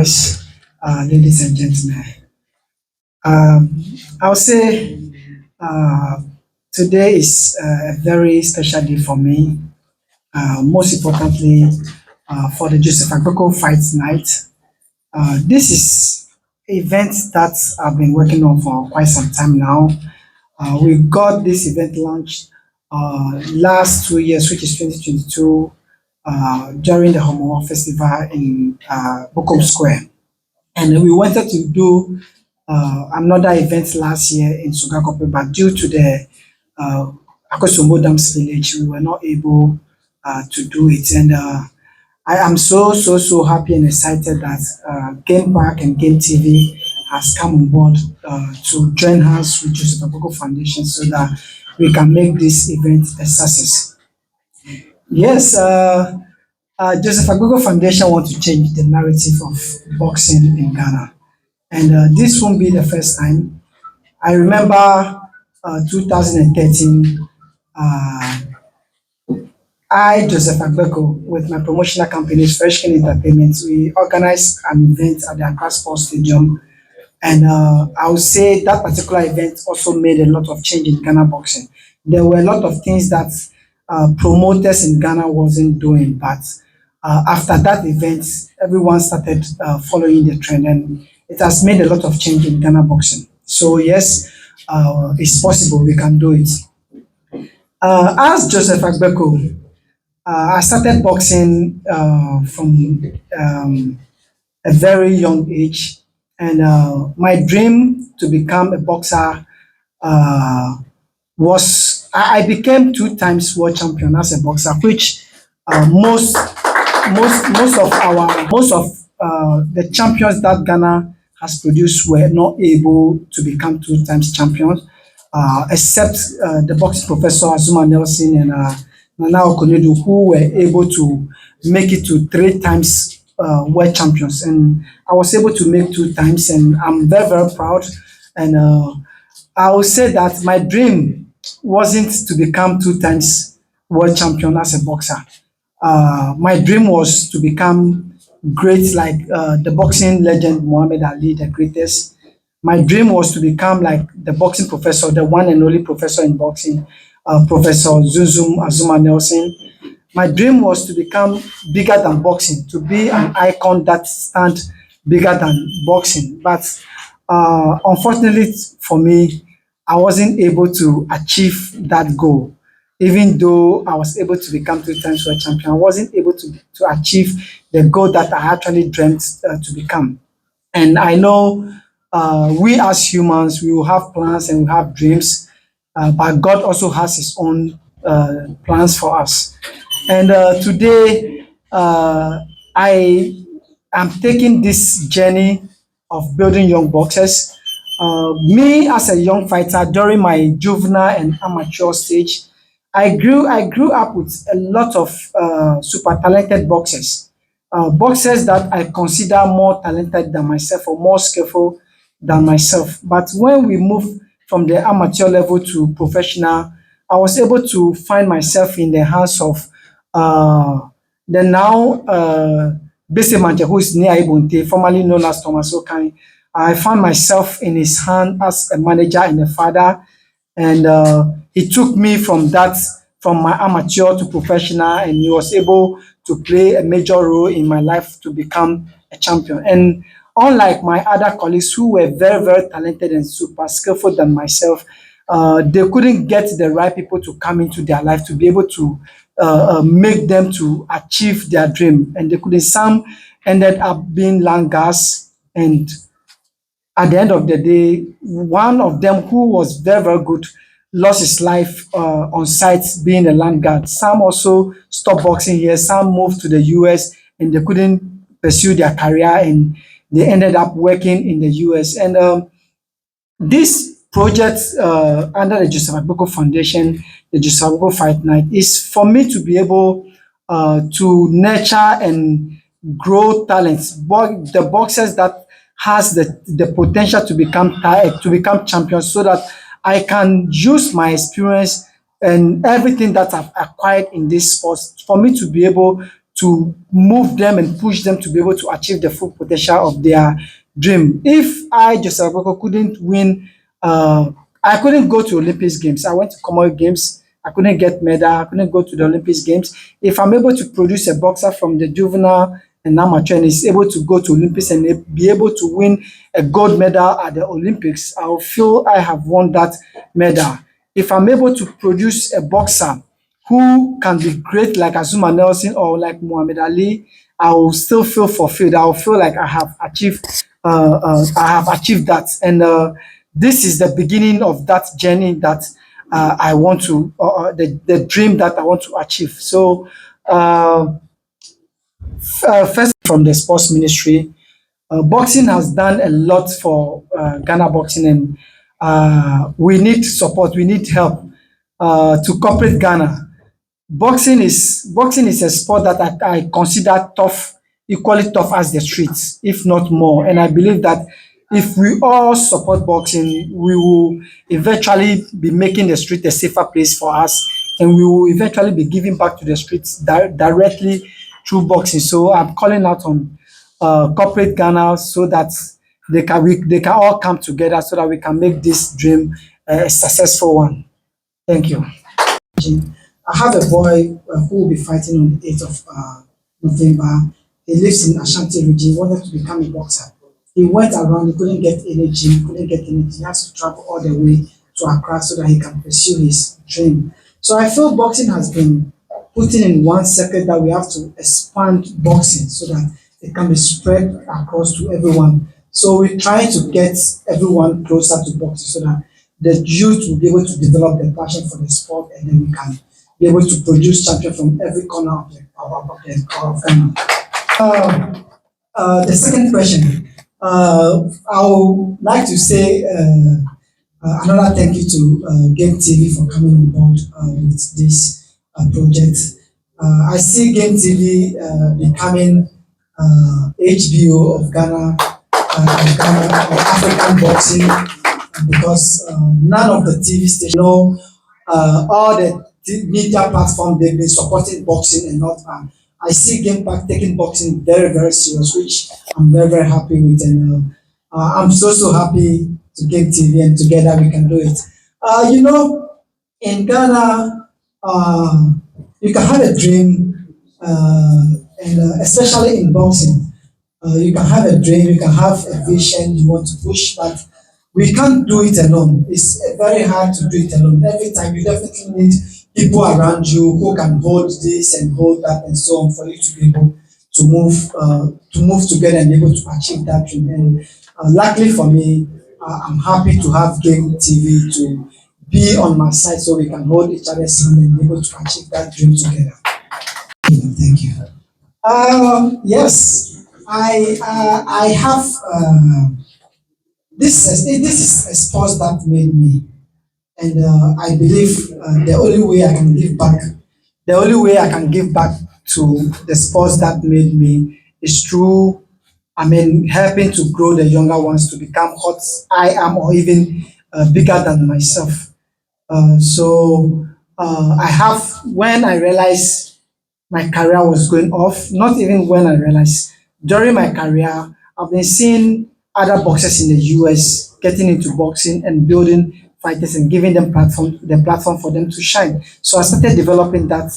viewers, ladies and gentlemen. I'll say uh, today is a very special day for me. Most importantly, for the Joseph Agbeko Fight Night. This is event that I've been working on for quite some time now. We got this event launched last 2 years, which is 2022, during the Homo Festival in Bokom Square. And we wanted to do another event last year in Sugakope, but due to the Akosombo Dams village, we were not able to do it. And I am so happy and excited that Game Park and Game TV has come on board to join us with Joseph Agogo Foundation so that we can make this event a success. Yes, Joseph Agogo Foundation want to change the narrative of boxing in Ghana. And this won't be the first time. I remember 2013, uh, I, Joseph Agbeko, with my promotional companies, Fresh King Entertainment, we organized an event at the Accra Sports Stadium. And I would say that particular event also made a lot of change in Ghana boxing. There were a lot of things that promoters in Ghana wasn't doing, but after that event, everyone started following the trend, and it has made a lot of change in Ghana boxing. So yes, it's possible we can do it. As Joseph Agbeko, I started boxing from a very young age, and my dream to become a boxer uh, was I became two times world champion as a boxer, which most of the champions that Ghana has produced were not able to become two times champions, except the boxing professor Azuma Nelson and Nana Okonedu, who were able to make it to three times world champions. And I was able to make two times, and I'm very proud. And I will say that my dream wasn't to become two times world champion as a boxer. My dream was to become great like the boxing legend Muhammad Ali, the greatest. My dream was to become like the boxing professor, the one and only professor in boxing, Professor Zuzum Azuma Nelson. My dream was to become bigger than boxing, to be an icon that stand bigger than boxing. But unfortunately for me, I wasn't able to achieve that goal. Even though I was able to become two times world champion, I wasn't able to achieve the goal that I actually dreamt to become. And I know we as humans, we will have plans and we have dreams, but God also has His own plans for us. And today, I am taking this journey of building young boxers. Me as a young fighter during my juvenile and amateur stage, I grew up with a lot of super talented boxers, boxers that I consider more talented than myself or more skillful than myself. But when we move from the amateur level to professional, I was able to find myself in the hands of uh, the now Bese Manje, who is near Ibunte, formerly known as Thomas Okan. I found myself in his hand as a manager and a father, and he took me from my amateur to professional, and he was able to play a major role in my life to become a champion. And unlike my other colleagues who were very talented and super skillful than myself, they couldn't get the right people to come into their life to be able to make them to achieve their dream, and they couldn't. Some ended up being langars, and at the end of the day, one of them who was very good lost his life on site being a land guard. Some also stopped boxing here. Some moved to the US and they couldn't pursue their career, and they ended up working in the US. And this project under the Joseph Agbeko Foundation, the Joseph Agbeko Fight Night, is for me to be able to nurture and grow talents, the boxers that has the potential to to become champions, so that I can use my experience and everything that I've acquired in this sport for me to be able to move them and push them to be able to achieve the full potential of their dream. If I, Joseph Agbeko, couldn't win, I couldn't go to Olympics Games. I went to Commonwealth Games. I couldn't get medal. I couldn't go to the Olympics Games. If I'm able to produce a boxer from the juvenile and amateur and is able to go to Olympics and be able to win a gold medal at the Olympics, I'll feel I have won that medal. If I'm able to produce a boxer who can be great like Azuma Nelson or like Muhammad Ali, I will still feel fulfilled. I will feel like I have achieved that, and this is the beginning of that journey that I want to, the dream that I want to achieve. So, first from the sports ministry, boxing has done a lot for Ghana boxing, and we need support. We need help to corporate Ghana. Boxing is a sport that I consider tough, equally tough as the streets, if not more. And I believe that if we all support boxing, we will eventually be making the street a safer place for us, and we will eventually be giving back to the streets directly through boxing. So I'm calling out on corporate Ghana so that they can all come together so that we can make this dream a successful one. Thank you. I have a boy who will be fighting on the 8th of November. He lives in Ashanti region. He wanted to become a boxer. He went around, he couldn't get any gym, couldn't get anything. He has to travel all the way to Accra so that he can pursue his dream. So I feel boxing has been putting in one circuit that we have to expand boxing so that it can be spread across to everyone. So we're trying to get everyone closer to boxing so that the youth will be able to develop their passion for the sport, and then we can be able to produce champions from every corner of Ghana. The second question, I would like to say another thank you to Game TV for coming on board with this project. I see Game TV becoming HBO of Ghana, African boxing, because none of the TV stations know all the media platforms they've been supporting boxing and not. I see Game Park taking boxing very, very serious, which I'm very, very happy with, and I'm so happy to Game TV, and together we can do it. In Ghana, you can have a dream, and especially in boxing, you can have a dream, you can have a vision you want to push, but we can't do it alone. It's very hard to do it alone. Every time you definitely need people around you who can hold this and hold that and so on for you to be able to move together and be able to achieve that dream. And luckily for me, I'm happy to have Game TV to be on my side so we can hold each other's hand and be able to achieve that dream together. Thank you. Yes, I have. This is a sport that made me, and I believe the only way I can give back to the sports that made me is through, helping to grow the younger ones to become what I am, or even bigger than myself. I have, when I realized my career was going off, not even when I realized, during my career, I've been seeing other boxers in the US getting into boxing and building fighters and giving them the platform for them to shine. So I started developing that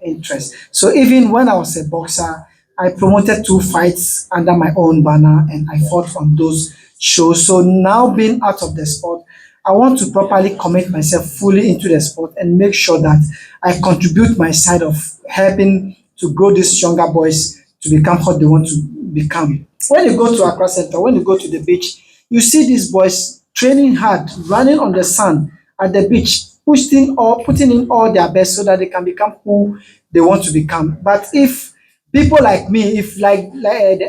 interest. So even when I was a boxer, I promoted 2 fights under my own banner and I fought on those shows. So now being out of the sport, I want to properly commit myself fully into the sport and make sure that I contribute my side of helping to grow these younger boys to become what they want to become. When you go to Accra Center, when you go to the beach, you see these boys training hard, running on the sun at the beach, putting in all their best so that they can become who they want to become. But if people like me, if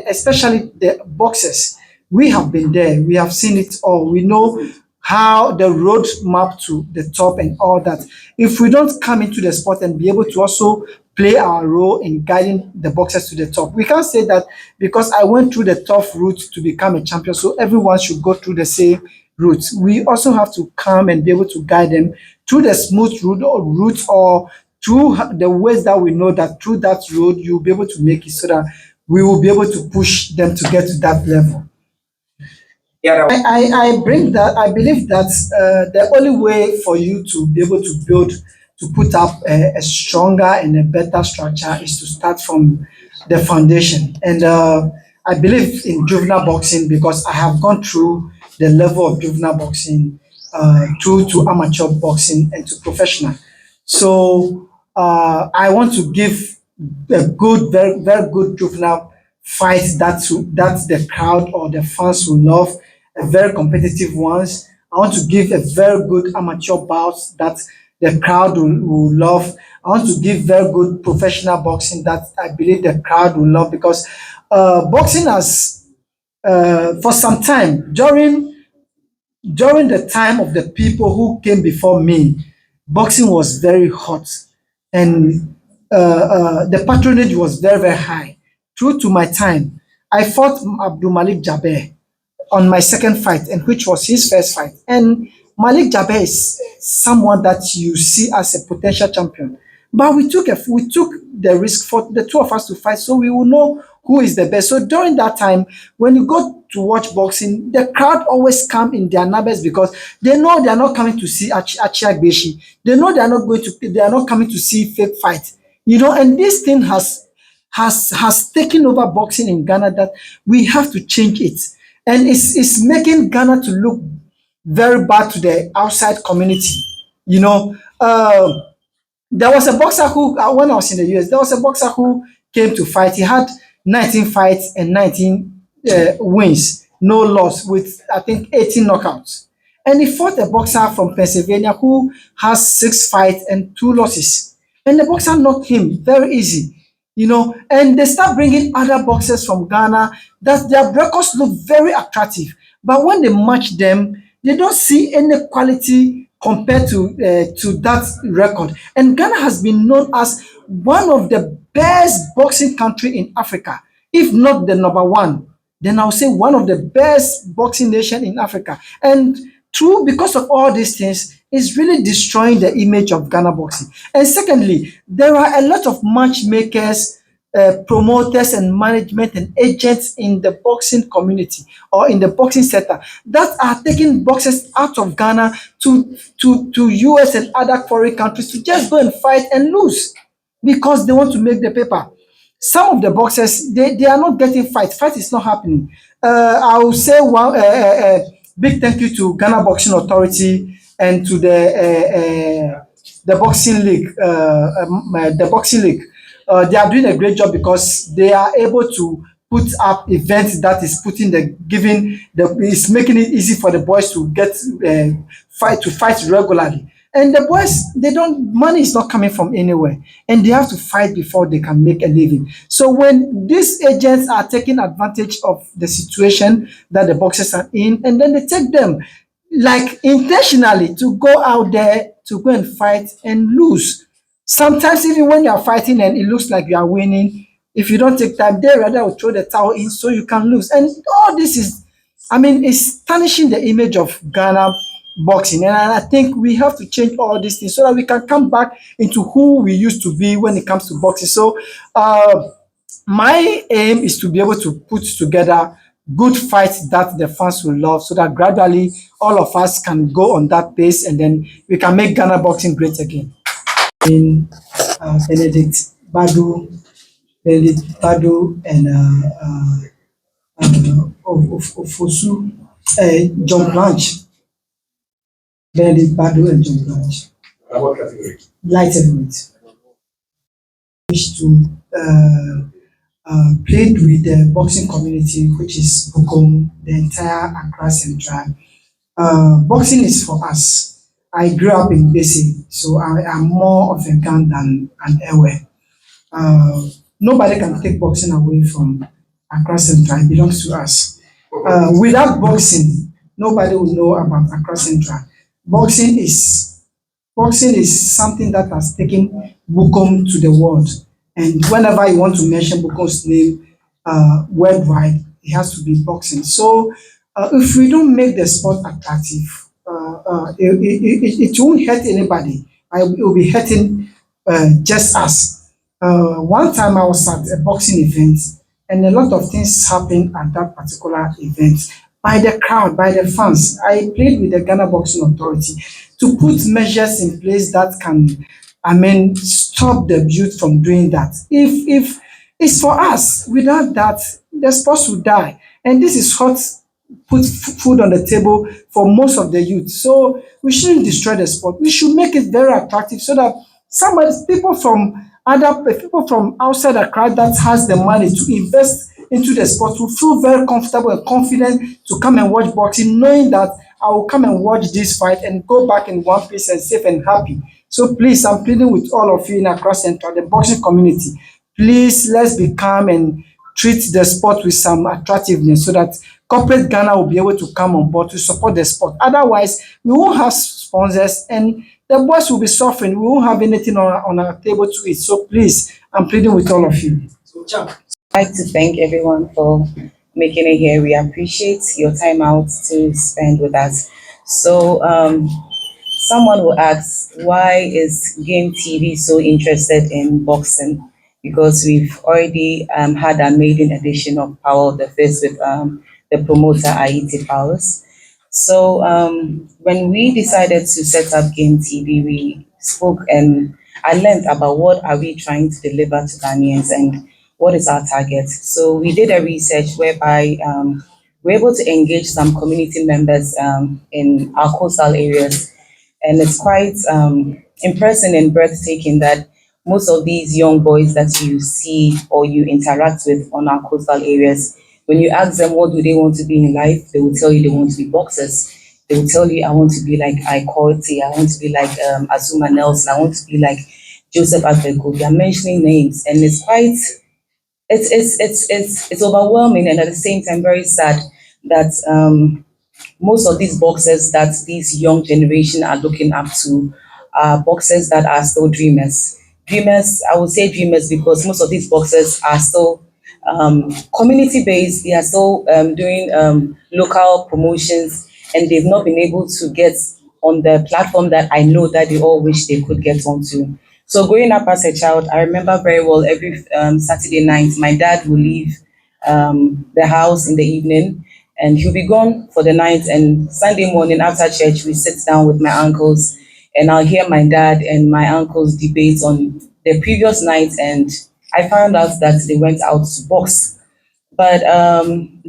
especially the boxers, we have been there, we have seen it all, we know how the road map to the top and all that. If we don't come into the sport and be able to also play our role in guiding the boxers to the top, we can't say that because I went through the tough route to become a champion, so everyone should go through the same route. We also have to come and be able to guide them through the smooth route or through the ways that we know that through that road you'll be able to make it so that we will be able to push them to get to that level. Yeah, I bring that. I believe that the only way for you to be able to build, to put up a stronger and a better structure is to start from the foundation. And I believe in juvenile boxing because I have gone through the level of juvenile boxing, through to amateur boxing and to professional. So I want to give a good, very, very good juvenile fight that the crowd or the fans will love, a very competitive ones. I want to give a very good amateur bouts that the crowd will love. I want to give very good professional boxing that I believe the crowd will love because boxing has for some time during the time of the people who came before me, boxing was very hot, and the patronage was very, very high. True to my time, I fought Abdul Malik Jaber on my second fight, and which was his first fight. And Malik Jaber is someone that you see as a potential champion. But we took the risk for the two of us to fight, so we will know who is the best. So during that time, when you go to watch boxing, the crowd always come in their numbers because they know they are not coming to see Achi Agbeshi. They know they are not coming to see fake fight. And this thing has taken over boxing in Ghana that we have to change it. And it's making Ghana to look very bad to the outside community. You know, there was a boxer who, when I was in the US, there was a boxer who came to fight. He had 19 fights and 19 wins, no loss, with I think 18 knockouts. And he fought a boxer from Pennsylvania who has 6 fights and 2 losses. And the boxer knocked him very easy. And they start bringing other boxers from Ghana that their records look very attractive. But when they match them, they don't see any quality compared to that record. And Ghana has been known as one of the best boxing country in Africa, if not the number one. Then I'll say one of the best boxing nation in Africa. And true, because of all these things, it's really destroying the image of Ghana boxing. And secondly, there are a lot of matchmakers, promoters and management and agents in the boxing community or in the boxing sector that are taking boxers out of Ghana to US and other foreign countries to just go and fight and lose because they want to make the paper. Some of the boxers, they are not getting fight. Fight is not happening. I will say one big thank you to Ghana Boxing Authority and to the boxing league, the boxing league. They are doing a great job because they are able to put up events that is putting the giving the is making it easy for the boys to get fight regularly. And the boys, they don't money is not coming from anywhere, and they have to fight before they can make a living. So when these agents are taking advantage of the situation that the boxers are in, and then they take them like intentionally to go out there to go and fight and lose. Sometimes even when you are fighting and it looks like you are winning, if you don't take time, they rather will throw the towel in so you can lose. And all this is, I mean, it's tarnishing the image of Ghana boxing. And I think we have to change all these things so that we can come back into who we used to be when it comes to boxing. So my aim is to be able to put together good fights that the fans will love so that gradually all of us can go on that pace and then we can make Ghana boxing great again. In Benedict Badu, and Ofosu, John Blanche, Benedict Badu and John Blanche. What category? Light heavyweight. Wish to played with the boxing community, which is Bukom, the entire Accra Central. Boxing is for us. I grew up in Basic, so I am more of a gun than an airway. Nobody can take boxing away from Accra Central. It belongs to us. Without boxing, nobody will know about Accra Central. Boxing is Boxing is something that has taken Bukom to the world. And whenever you want to mention Bukom's name worldwide, it has to be boxing. So if we don't make the sport attractive, it won't hurt anybody. It will be hurting just as one time I was at a boxing event, and a lot of things happened at that particular event by the crowd, by the fans. I played with the Ghana Boxing Authority to put measures in place that can, I mean, stop the youth from doing that. If it's for us, without that, the sports will die. And this is what put food on the table for most of the youth. So we shouldn't destroy the sport. We should make it very attractive so that somebody, people from outside the crowd that has the money to invest into the sport will feel very comfortable and confident to come and watch boxing, knowing that I will come and watch this fight and go back in one piece and safe and happy. So please, I'm pleading with all of you in Accra Central, the boxing community. Please, let's be calm and treat the sport with some attractiveness so that corporate Ghana will be able to come on board to support the sport. Otherwise, we won't have sponsors and the boys will be suffering. We won't have anything on our table to eat. So please, I'm pleading with all of you. I'd like to thank everyone for making it here. We appreciate your time out to spend with us. So, someone will ask, why is Game TV so interested in boxing? Because we've already had a maiden edition of Power of the Fist with the promoter Aiti Powers. So when we decided to set up Game TV, we spoke and I learned about what are we trying to deliver to Ghanaians and what is our target. So we did a research whereby we're able to engage some community members in our coastal areas, and it's quite impressive and breathtaking that most of these young boys that you see or you interact with on our coastal areas, when you ask them what do they want to be in life, they will tell you they want to be boxers. They will tell you, I want to be like Ikote, I want to be like Azuma Nelson, I want to be like Joseph Agbeko. They are mentioning names, and it's quite it's overwhelming and at the same time very sad that most of these boxers that these young generation are looking up to are boxers that are still dreamers. Dreamers, I would say dreamers because most of these boxers are still community based. They are still doing local promotions, and they've not been able to get on the platform that I know that they all wish they could get onto. So growing up as a child, I remember very well every Saturday night, my dad would leave the house in the evening and he'll be gone for the night. And Sunday morning after church, we sit down with my uncles and I'll hear my dad and my uncles debate on the previous night. And I found out that they went out to box. But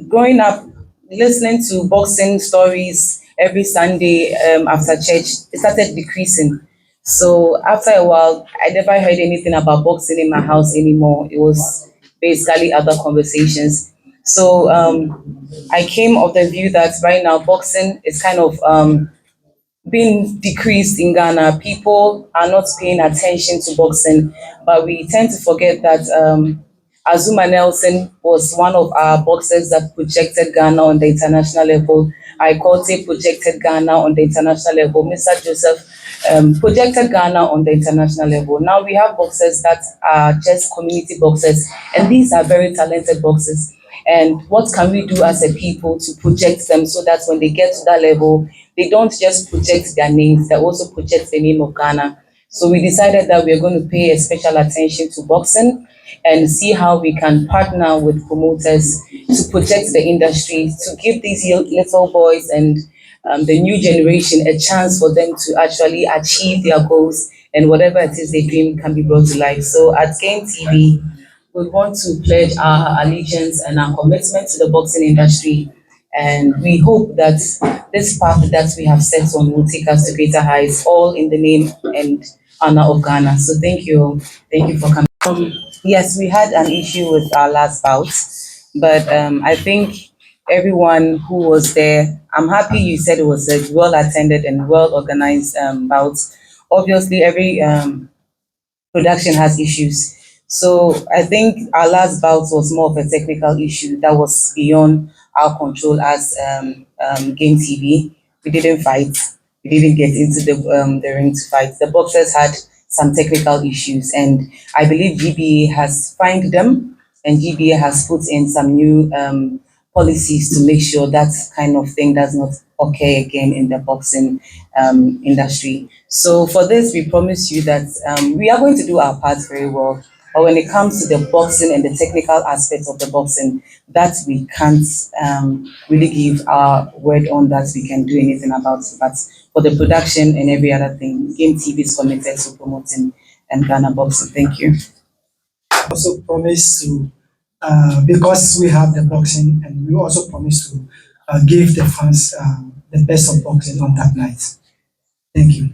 growing up, listening to boxing stories every Sunday after church, it started decreasing. So after a while, I never heard anything about boxing in my house anymore. It was basically other conversations. So I came of the view that right now boxing is kind of being decreased in Ghana. People are not paying attention to boxing, but we tend to forget that Azuma Nelson was one of our boxers that projected Ghana on the international level. Ikote projected Ghana on the international level. Mr. Joseph projected Ghana on the international level. Now we have boxers that are just community boxers, and these are very talented boxers. And what can we do as a people to project them so that when they get to that level, they don't just project their names, they also project the name of Ghana. So we decided that we're going to pay a special attention to boxing and see how we can partner with promoters to protect the industry, to give these little boys and the new generation a chance for them to actually achieve their goals and whatever it is they dream can be brought to life. So at Game TV, we want to pledge our allegiance and our commitment to the boxing industry. And we hope that this path that we have set on will take us to greater heights, all in the name and honor of Ghana. So thank you. Thank you for coming. Yes, we had an issue with our last bout, but I think everyone who was there, I'm happy you said it was a well attended and well organized bout. Obviously, every production has issues. So I think our last bout was more of a technical issue that was beyond our control as Game TV. We didn't fight. We didn't get into the ring to fight. The boxers had some technical issues, and I believe GBA has found them, and GBA has put in some new policies to make sure that kind of thing does not occur again in the boxing industry. So for this, we promise you that we are going to do our part very well. But when it comes to the boxing and the technical aspects of the boxing, that we can't really give our word on that we can do anything about it. But for the production and every other thing, Game TV is committed to promoting and Ghana boxing. Thank you. Also promise to, because we have the boxing, and we also promise to give the fans the best of boxing on that night. Thank you.